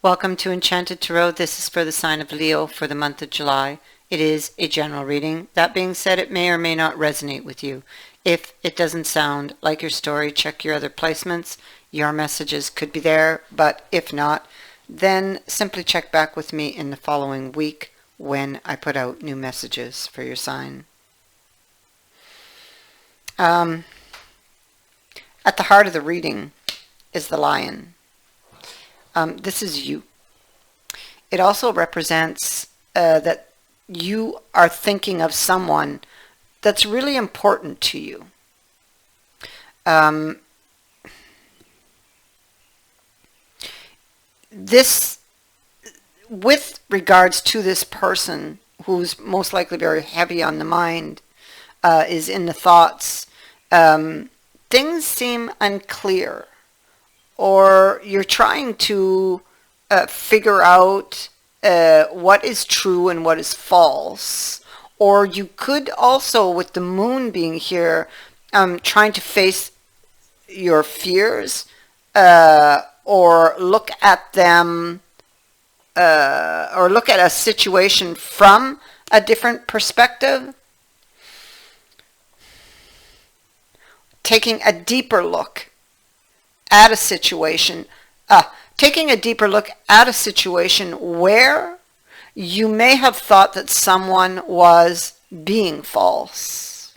Welcome to Enchanted Tarot. This is for the sign of Leo for the month of July. It is a general reading. That being said, it may or may not resonate with you. If it doesn't sound like your story, check your other placements. Your messages could be there, but if not, then simply check back with me in the following week when I put out new messages for your sign. At the heart of the reading is the lion. This is you. It also represents that you are thinking of someone that's really important to you. This, with regards to this person who's most likely very heavy on the mind, is in the thoughts, things seem unclear, or you're trying to figure out what is true and what is false. Or you could also, with the moon being here, trying to face your fears, or look at them, or look at a situation from a different perspective. Taking a deeper look at a situation, where you may have thought that someone was being false.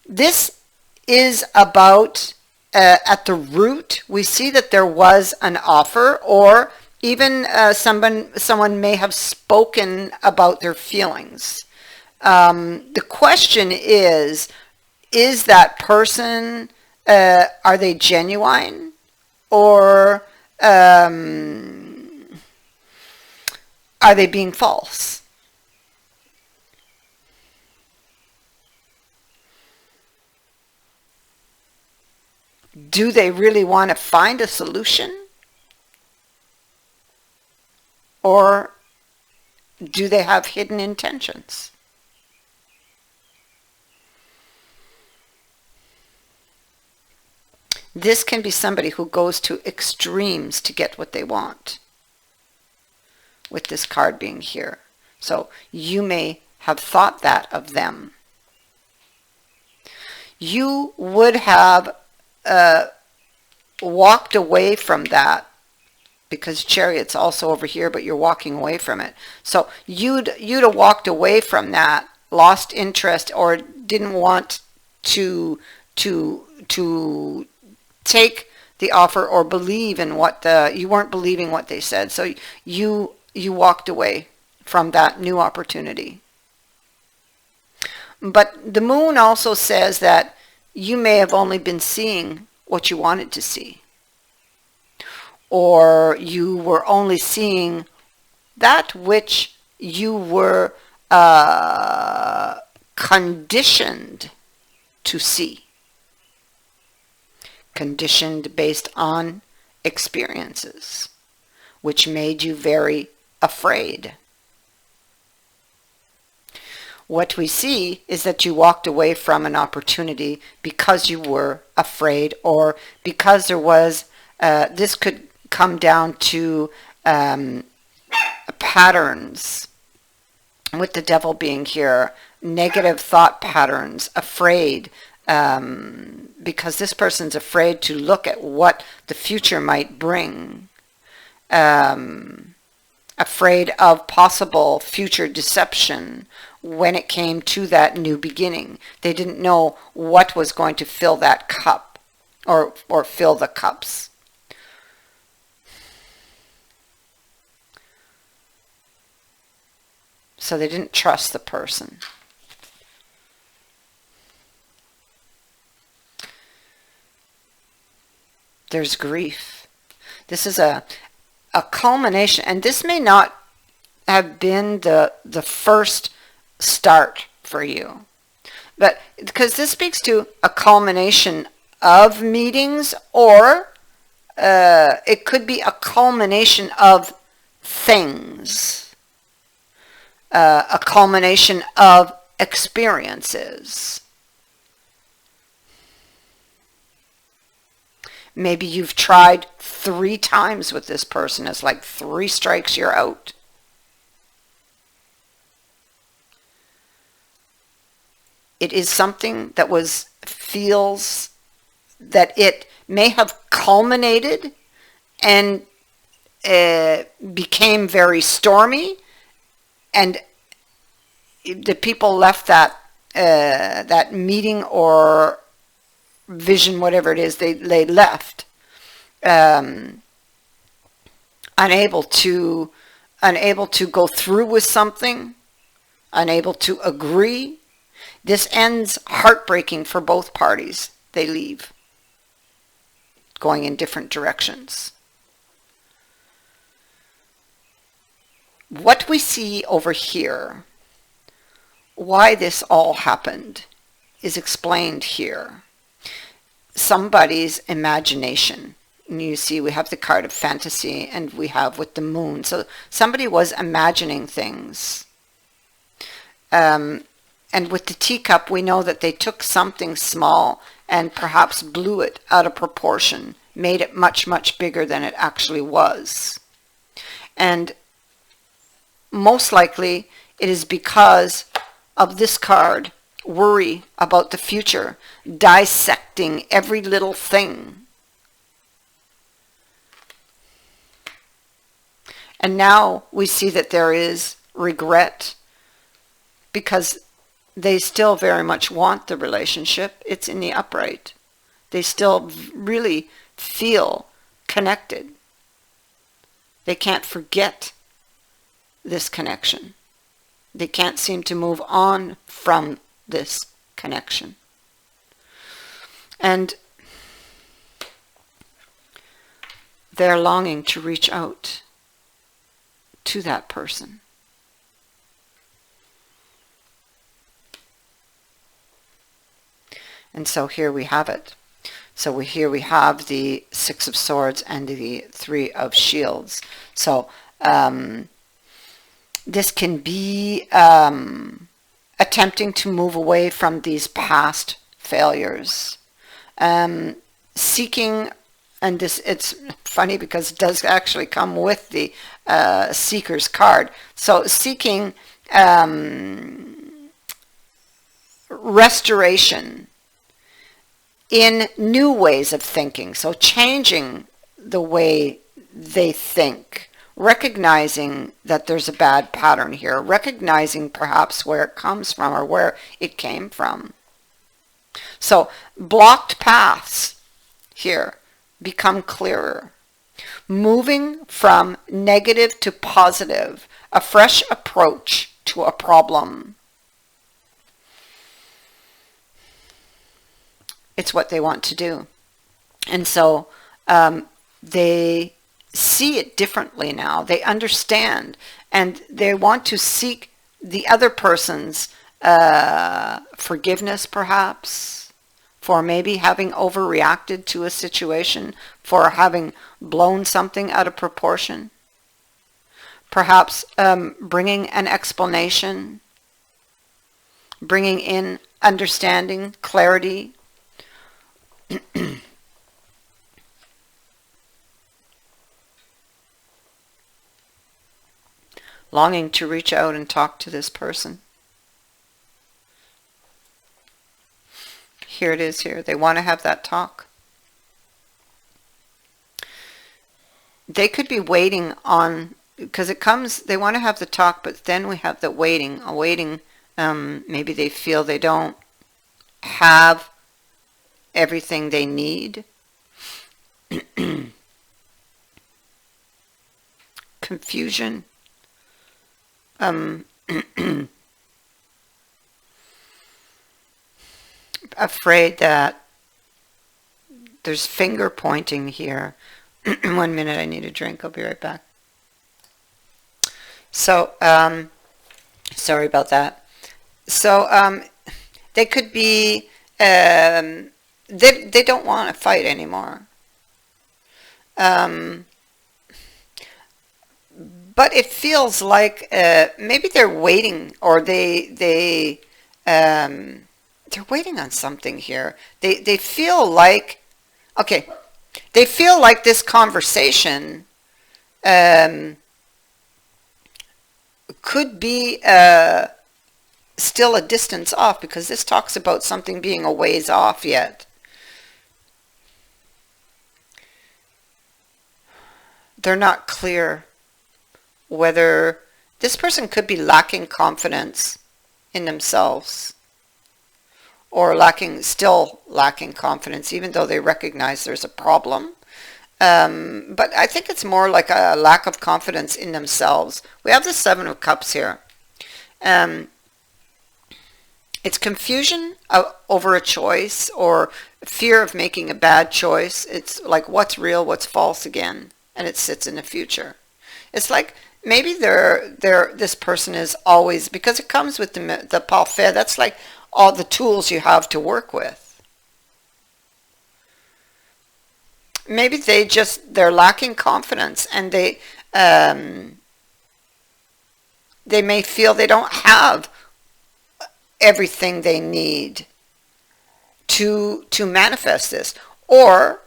This is about, at the root, we see that there was an offer, or even someone may have spoken about their feelings. The question is that person, are they genuine, or are they being false? Do they really want to find a solution? Or do they have hidden intentions? This can be somebody who goes to extremes to get what they want, with this card being here. So you may have thought that of them. You would have walked away from that, because Chariot's also over here, but you're walking away from it. So you'd have walked away from that, lost interest, or didn't want to take the offer, or believe in what you weren't believing what they said. So you walked away from that new opportunity. But the moon also says that you may have only been seeing what you wanted to see, or you were only seeing that which you were conditioned to see. Conditioned based on experiences, which made you very afraid. What we see is that you walked away from an opportunity because you were afraid, or because there was, this could come down to patterns, with the devil being here, negative thought patterns, afraid, because this person's afraid to look at what the future might bring, afraid of possible future deception when it came to that new beginning. They didn't know what was going to fill that cup, or fill the cups. So they didn't trust the person. There's grief. This is a culmination, and this may not have been the first start for you, but because this speaks to a culmination of meetings, or it could be a culmination of things, a culmination of experiences. Maybe you've tried 3 times with this person. It's like 3 strikes, you're out. It is something that feels that it may have culminated and became very stormy, and the people left that meeting or vision, whatever it is, they left unable to go through with something, unable to agree. This ends heartbreaking for both parties. They leave, going in different directions. What we see over here, why this all happened, is explained here. Somebody's imagination. And you see we have the card of fantasy, and we have with the moon. So somebody was imagining things. And with the teacup, we know that they took something small and perhaps blew it out of proportion, made it much, much bigger than it actually was. And most likely, it is because of this card, worry about the future, dissecting every little thing. And now we see that there is regret because they still very much want the relationship. It's in the upright. They still really feel connected. They can't forget this connection. They can't seem to move on from this connection. And they're longing to reach out to that person. And so here we have it. So here we have the 6 of Swords and the 3 of Shields. So this can be attempting to move away from these past failures. Seeking, and this, it's funny because it does actually come with the Seeker's card. So seeking restoration in new ways of thinking. So changing the way they think, recognizing that there's a bad pattern here, recognizing perhaps where it comes from or where it came from. So blocked paths here become clearer. Moving from negative to positive, a fresh approach to a problem. It's what they want to do. And so they see it differently now. They understand, and they want to seek the other person's forgiveness, perhaps, for maybe having overreacted to a situation, for having blown something out of proportion. Perhaps bringing an explanation, bringing in understanding, clarity. Longing to reach out and talk to this person. Here it is here. They want to have that talk. They could be waiting on, because it comes, they want to have the talk, but then we have the waiting. Maybe they feel they don't have everything they need. Confusion. Afraid that there's finger pointing here. 1 minute, I need a drink. I'll be right back. So, sorry about that. So, they could be, they don't want to fight anymore. But it feels like maybe they're waiting, or they're waiting on something here. They feel like, okay, They feel like this conversation um, could be still a distance off, because this talks about something being a ways off yet. They're not clear whether this person could be lacking confidence in themselves, or still lacking confidence, even though they recognize there's a problem. But I think it's more like a lack of confidence in themselves. We have the Seven of Cups here. Um, it's confusion over a choice, or fear of making a bad choice. It's like what's real, what's false again, and it sits in the future. It's like maybe this person is always, because it comes with the parfait. That's like all the tools you have to work with. Maybe they're lacking confidence, and they may feel they don't have everything they need to manifest this, or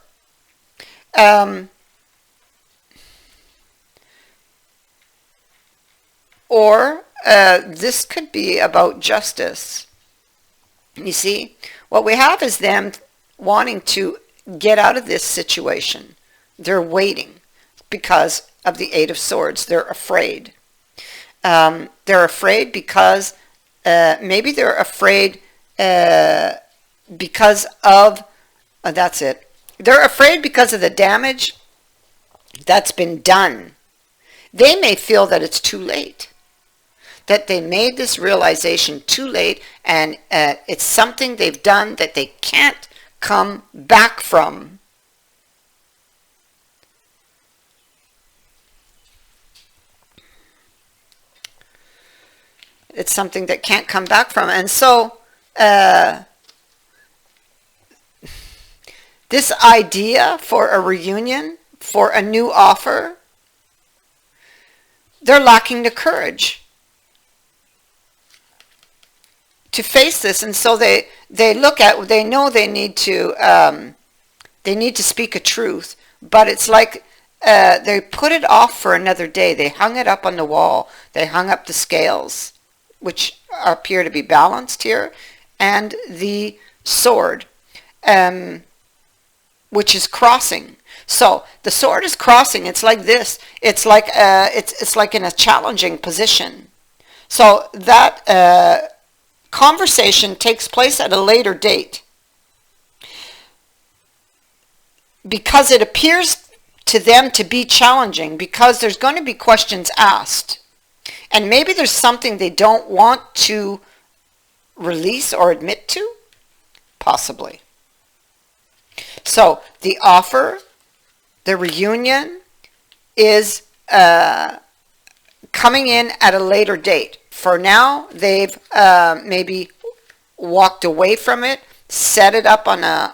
um, this could be about justice. You see, what we have is them wanting to get out of this situation. They're waiting because of the Eight of Swords. They're afraid. They're afraid because maybe they're afraid because of, that's it. They're afraid because of the damage that's been done. They may feel that it's too late, that they made this realization too late, and it's something they've done that they can't come back from. It's something that can't come back from. And so this idea for a reunion, for a new offer, they're lacking the courage to face this. And so they know they need to speak a truth, but it's like they put it off for another day. They hung it up on the wall. They hung up the scales, which appear to be balanced here, and the sword, which is crossing. So the sword is crossing. It's like this. It's like it's like in a challenging position. So that conversation takes place at a later date, because it appears to them to be challenging, because there's going to be questions asked, and maybe there's something they don't want to release or admit to, possibly. So the offer, the reunion, is coming in at a later date. For now, they've maybe walked away from it, set it up on a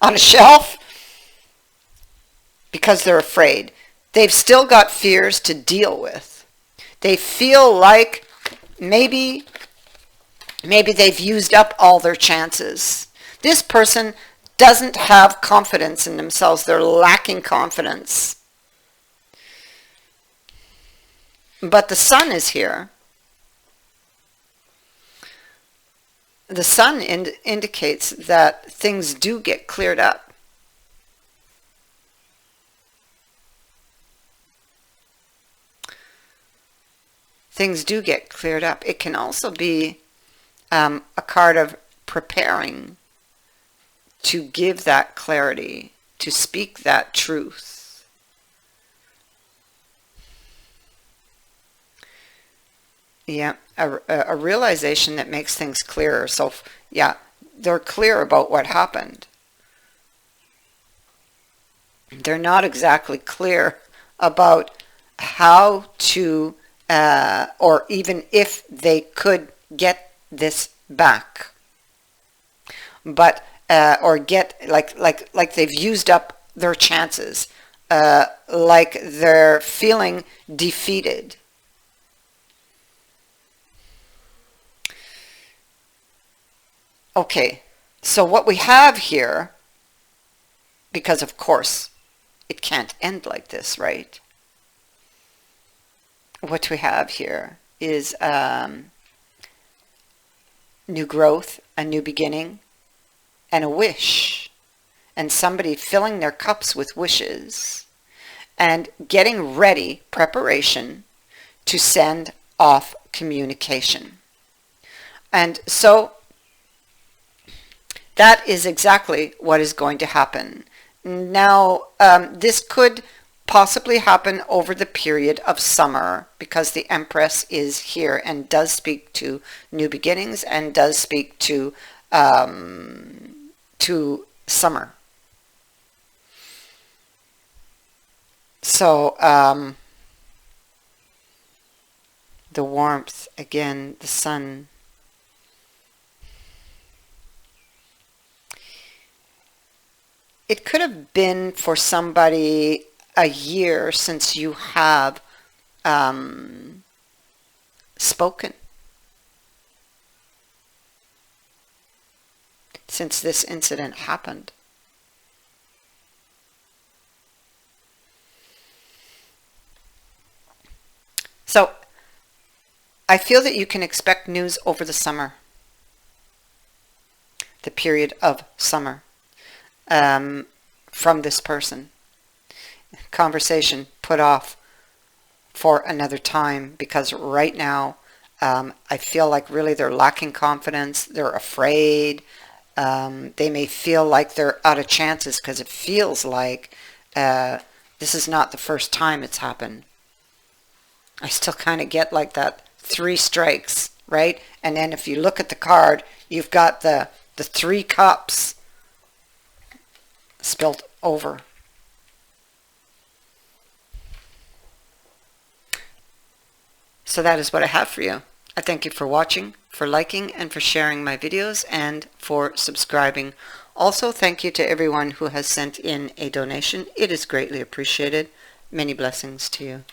on a shelf, because they're afraid. They've still got fears to deal with. They feel like maybe they've used up all their chances. This person doesn't have confidence in themselves. They're lacking confidence. But the sun is here. The sun indicates that things do get cleared up. Things do get cleared up. It can also be a card of preparing to give that clarity, to speak that truth. Yeah, a realization that makes things clearer. So, yeah, they're clear about what happened. They're not exactly clear about how to, or even if they could get this back. But, or get, like they've used up their chances. Like they're feeling defeated. Okay, so what we have here Because of course, it can't end like this, right? What we have here is new growth, a new beginning, and a wish. And somebody filling their cups with wishes and getting ready, preparation, to send off communication. And so that is exactly what is going to happen. Now, this could possibly happen over the period of summer because the Empress is here and does speak to new beginnings and does speak to summer. So the warmth, again, the sun. It could have been for somebody a year since you have spoken, since this incident happened. So I feel that you can expect news over the summer, the period of summer, from this person. Conversation put off for another time because right now I feel like really they're lacking confidence. They're afraid. They may feel like they're out of chances because it feels like this is not the first time it's happened. I still kind of get like that 3 strikes, right? And then if you look at the card, you've got the 3 cups spilt over. So that is what I have for you. I thank you for watching, for liking, and for sharing my videos, and for subscribing. Also, thank you to everyone who has sent in a donation. It is greatly appreciated. Many blessings to you.